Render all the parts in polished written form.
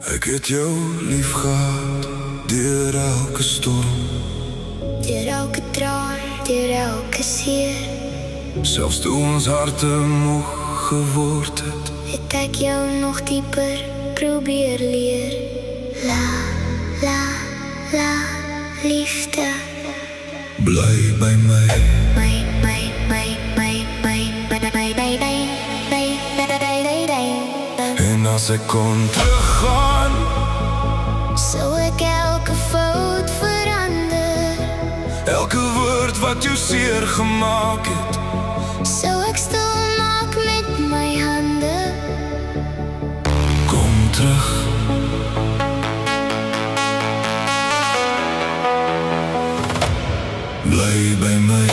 Ek het jou lief gehad, deur elke storm, deur elke traan, deur elke seer. selfs toe ons harte moeg geword het, Het ek jou nog dieper probeer leer. La, la, la, liefde. bly by my. En as ek kon teruggaan, Sou ek elke fout verander. elke woord wat jou seer gemaak het, Sou ek stil maak met my hande. kom terug. Bly by my.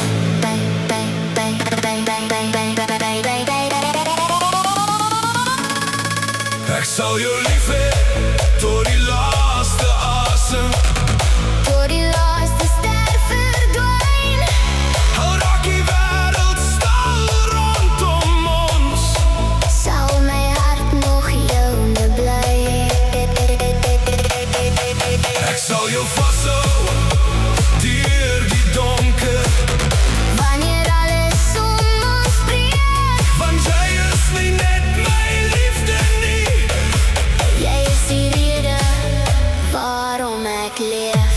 Ek sal jou lief hê tot die laaste asem. Tot die laaste ster verdwyn. Al raak die wêreld stil rondom ons, Sal my hart nog joune bly. ek sal jou vashou deur die donker, Wanneer alles om ons breek. want jy is nie net my liefde nie. Jy is die rede waarom ek leef.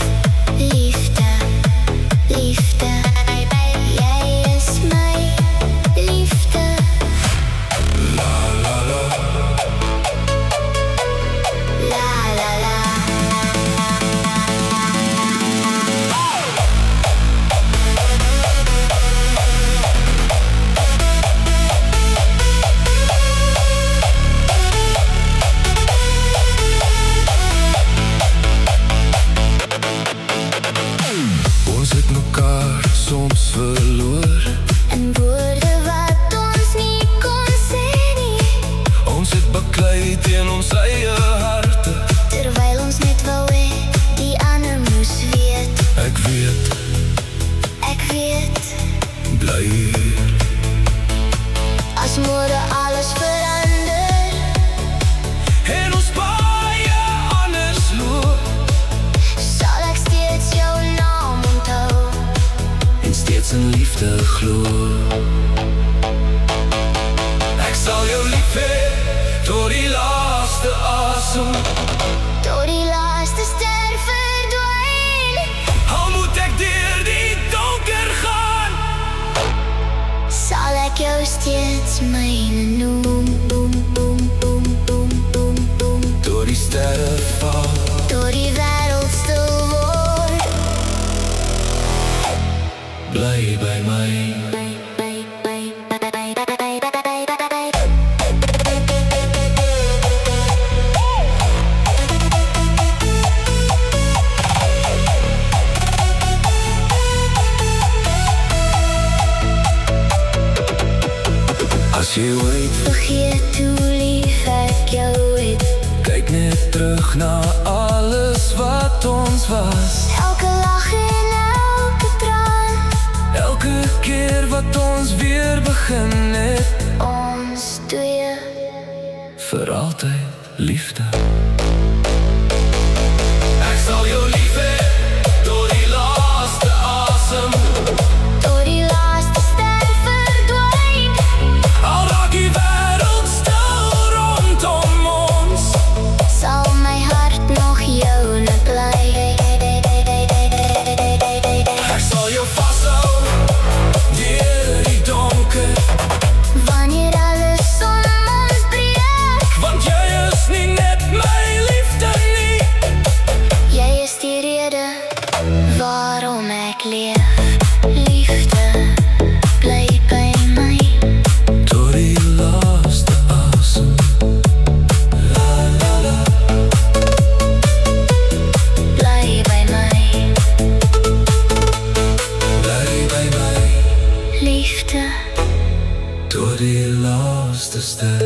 Liefde, liefde. Jy is my liefde. La la la, La la la. ons het mekaar soms verloor, En woorde wat ons nie kon sê nie. ons het baklei teen ons eie harte. Terwyl ons net wou hê die ander moes weet. Ek weet, Ek weet, bly hier. as môre alles verander. En ons baie anders loop, Sal ek steeds jou naam onthou. en steeds in liefde glo. Ek sal jou lief hê tot die laaste asem. Tot die laaste ster verdwyn. Al moet ek deur die donker gaan, Sal ek jou steeds myne noem. tot die sterre val. Tot die wêreld stil word. Bly by my. As jy ooit Vergeet hoe lief ek jou het. kyk net terug na alles wat ons was. Elke lag en elke traan. Elke keer wat ons weer begin het, Ons twee. vir altyd liefde. Ek sal jou lief hê tot die laaste asem. Tot die laaste ster verdwyn. Al raak die wêreld stil rondom ons, Sal my hart nog joune bly. ek sal jou vashou deur die donker, Wanneer alles om ons breek. want jy is nie net my liefde nie. Jy is die rede waarom ek leef. Liefde, bly by my. Tot die laaste asem. La la la, Bly by my. bly by my. Liefde. Tot die laaste ster.